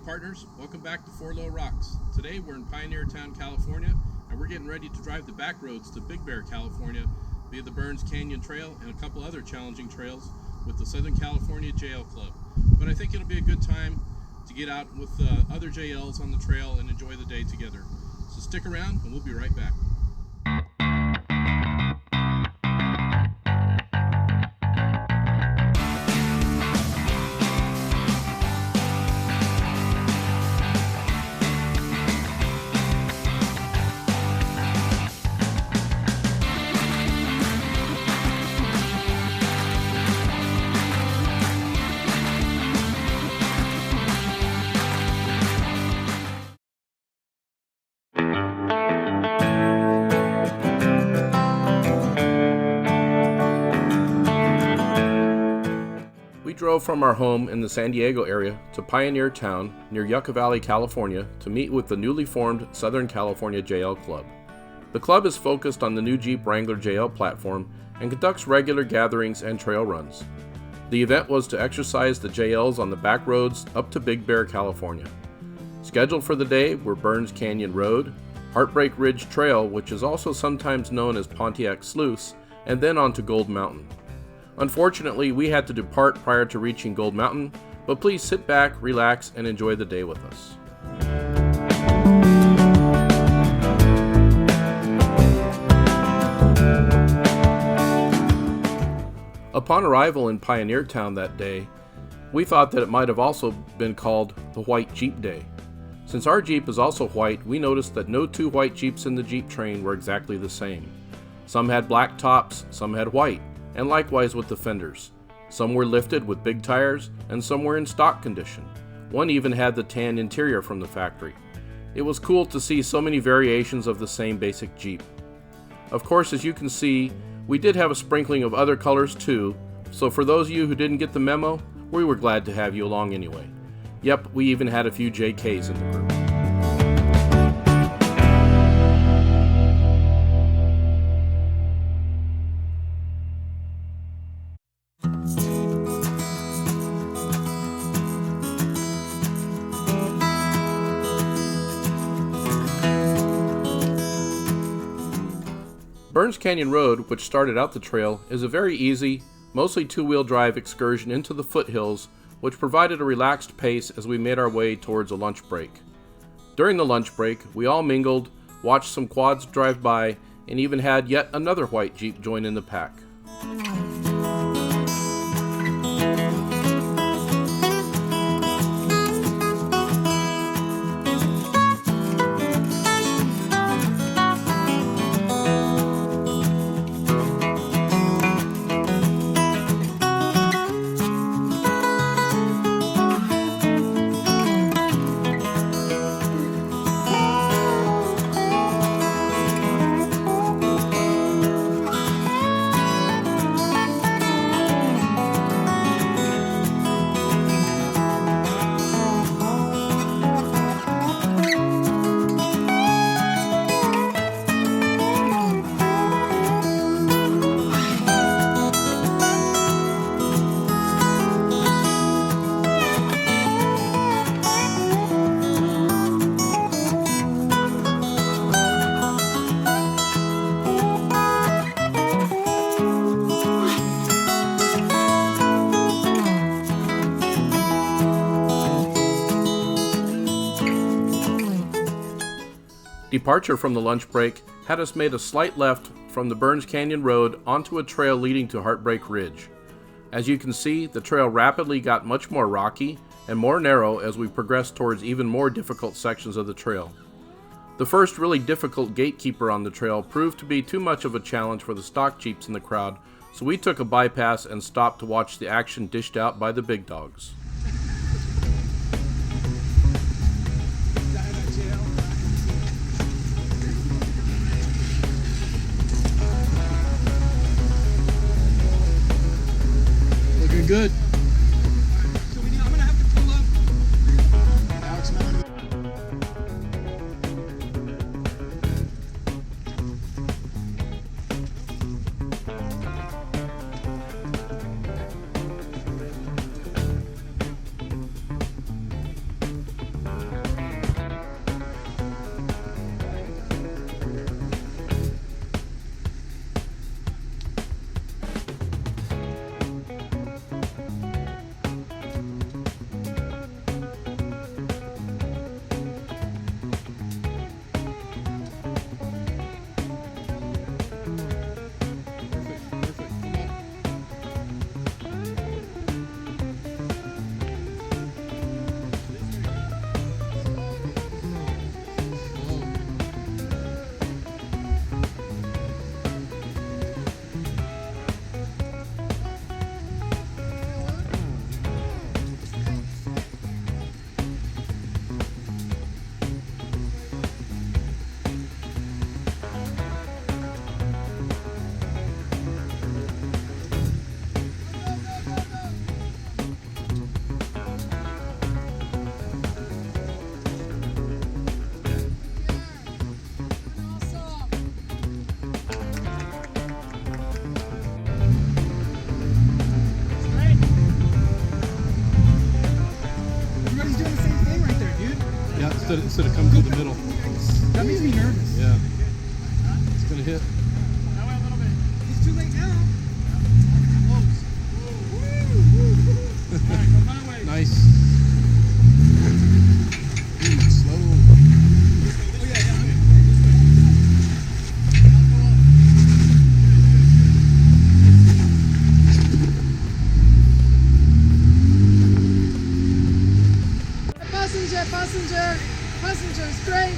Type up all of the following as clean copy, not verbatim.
partners, welcome back to Four Low Rocks. Today we're in Pioneer Town, California, and we're getting ready to drive the back roads to Big Bear, California via the Bern Canyon Trail and a couple other challenging trails with the Southern California Jael Club. But I think it'll be a good time to get out with other Jaels on the trail and enjoy the day together. So stick around and we'll be right back. We drove from our home in the San Diego area to Pioneer Town near Yucca Valley, California to meet with the newly formed Southern California Jael Club. The club is focused on the new Jeep Wrangler Jael platform and conducts regular gatherings and trail runs. The event was to exercise the Jaels on the back roads up to Big Bear, California. Scheduled for the day were Bern Canyon Road, Heartbreak Ridge Trail, which is also sometimes known as Pontiac Sluice, and then on to Gold Mountain. Unfortunately, we had to depart prior to reaching Gold Mountain, but please sit back, relax, and enjoy the day with us. Upon arrival in Pioneer Town that day, we thought that it might have also been called the White Jeep Day. Since our Jeep is also white, we noticed that no two white Jeeps in the Jeep train were exactly the same. Some had black tops, some had white, and likewise with the fenders. Some were lifted with big tires, and some were in stock condition. One even had the tan interior from the factory. It was cool to see so many variations of the same basic Jeep. Of course, as you can see, we did have a sprinkling of other colors too, so for those of you who didn't get the memo, we were glad to have you along anyway. Yep, we even had a few JKs in the group. Bern Canyon Road, which started out the trail, is a very easy, mostly two-wheel drive excursion into the foothills, which provided a relaxed pace as we made our way towards a lunch break. During the lunch break, we all mingled, watched some quads drive by, and even had yet another white Jeep join in the pack. Departure from the lunch break had us made a slight left from the Bern Canyon Road onto a trail leading to Heartbreak Ridge. As you can see, the trail rapidly got much more rocky and more narrow as we progressed towards even more difficult sections of the trail. The first really difficult gatekeeper on the trail proved to be too much of a challenge for the stock Jeeps in the crowd, so we took a bypass and stopped to watch the action dished out by the big dogs. Good. So I'm gonna have to pull up. Alex, man. instead of coming through the middle. That makes me nervous. Yeah. It's gonna hit. That way a little bit. It's too late now. Close. All right, go my way. Nice. Slow. Oh yeah, yeah. Okay, this way. I'll go up. Passenger, straight.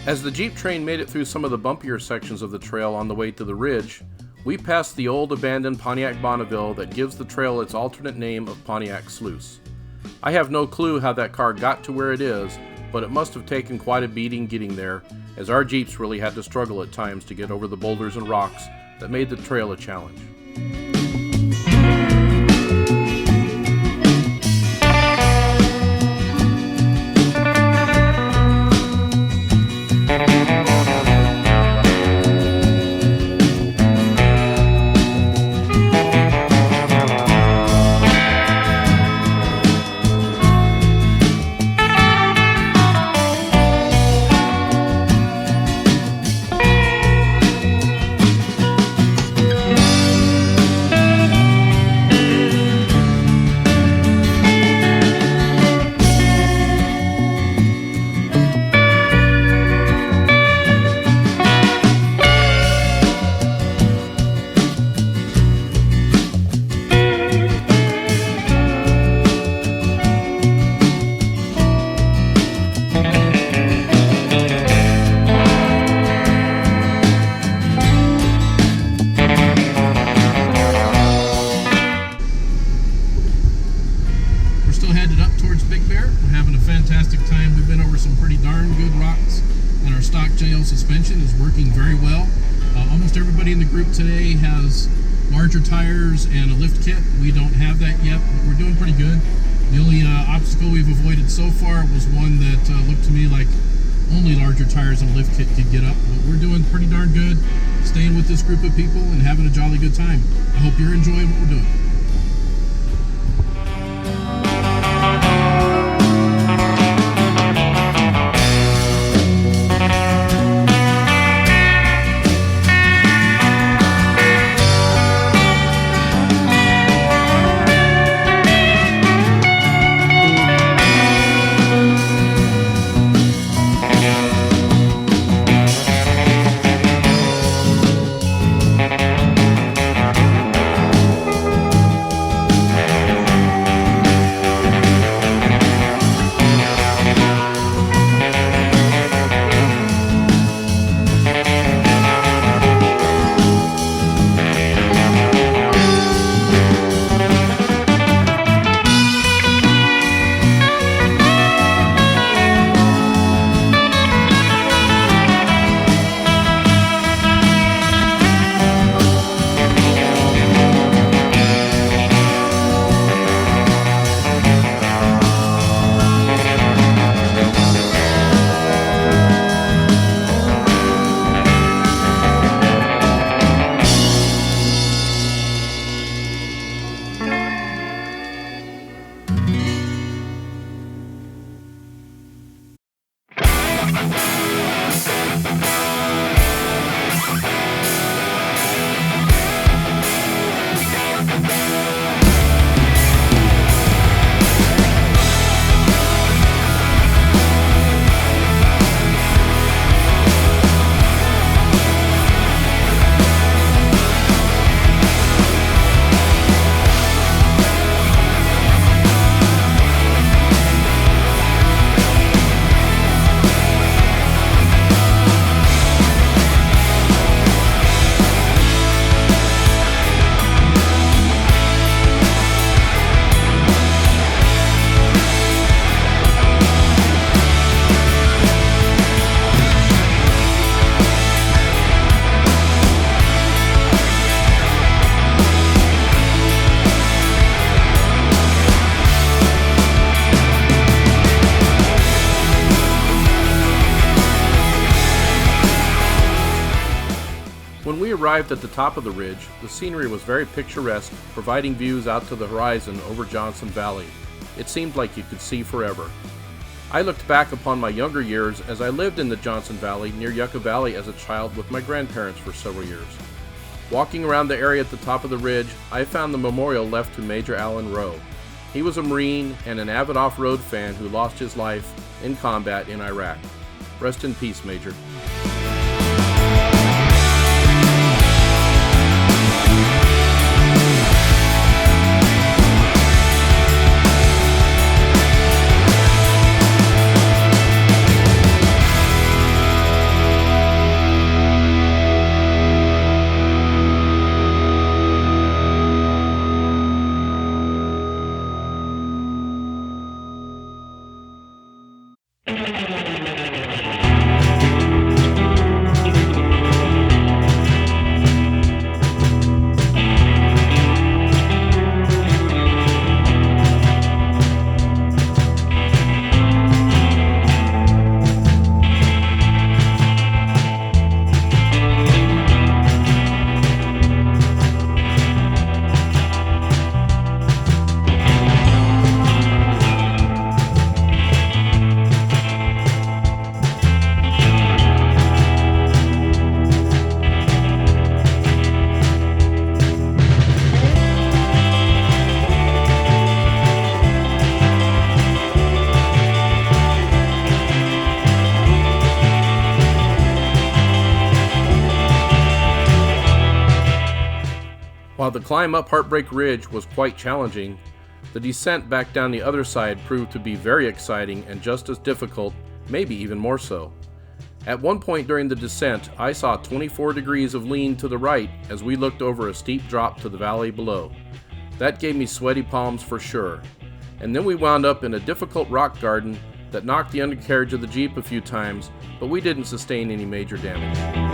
As the Jeep train made it through some of the bumpier sections of the trail on the way to the ridge, we passed the old abandoned Pontiac Bonneville that gives the trail its alternate name of Pontiac Sluice. I have no clue how that car got to where it is, but it must have taken quite a beating getting there, as our Jeeps really had to struggle at times to get over the boulders and rocks that made the trail a challenge. Jael suspension is working very well. Almost everybody in the group today has larger tires and a lift kit. We don't have that yet, but we're doing pretty good. The only obstacle we've avoided so far was one that looked to me like only larger tires and a lift kit could get up. But we're doing pretty darn good, staying with this group of people and having a jolly good time. I hope you're enjoying what we're doing. arrived at the top of the ridge, the scenery was very picturesque, providing views out to the horizon over Johnson Valley. It seemed like you could see forever. I looked back upon my younger years as I lived in the Johnson Valley near Yucca Valley as a child with my grandparents for several years. Walking around the area at the top of the ridge, I found the memorial left to Major Allen Rowe. He was a Marine and an avid off-road fan who lost his life in combat in Iraq. Rest in peace, Major. While the climb up Heartbreak Ridge was quite challenging, the descent back down the other side proved to be very exciting and just as difficult, maybe even more so. At one point during the descent, I saw 24 degrees of lean to the right as we looked over a steep drop to the valley below. That gave me sweaty palms for sure. And then we wound up in a difficult rock garden that knocked the undercarriage of the Jeep a few times, but we didn't sustain any major damage.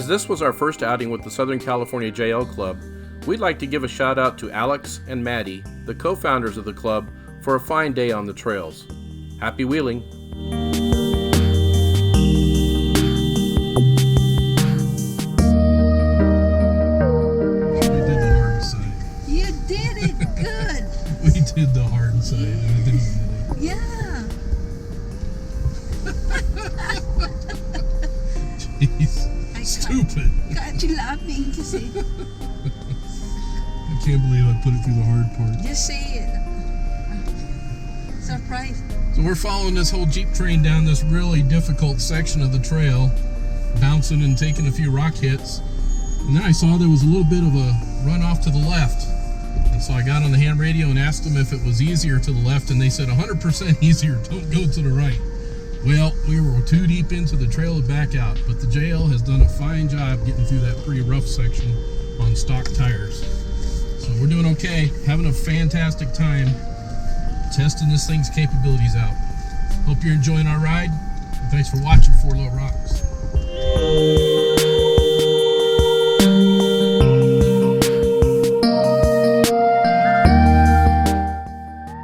As this was our first outing with the Southern California Jael Club, we'd like to give a shout out to Alex and Maddie, the co-founders of the club, for a fine day on the trails. Happy wheeling! You did it good. We did the hard side. Yeah. Jeez. Stupid. Got you laughing to see. I can't believe I put it through the hard part. Just say it. Surprise. So we're following this whole Jeep train down this really difficult section of the trail, bouncing and taking a few rock hits. And then I saw there was a little bit of a run off to the left. And so I got on the ham radio and asked them if it was easier to the left, and they said 100% easier, don't go to the right. Well, we were too deep into the trail to back out, but the Jael has done a fine job getting through that pretty rough section on stock tires. So we're doing okay, having a fantastic time testing this thing's capabilities out. Hope you're enjoying our ride, and thanks for watching 4 Little Rocks.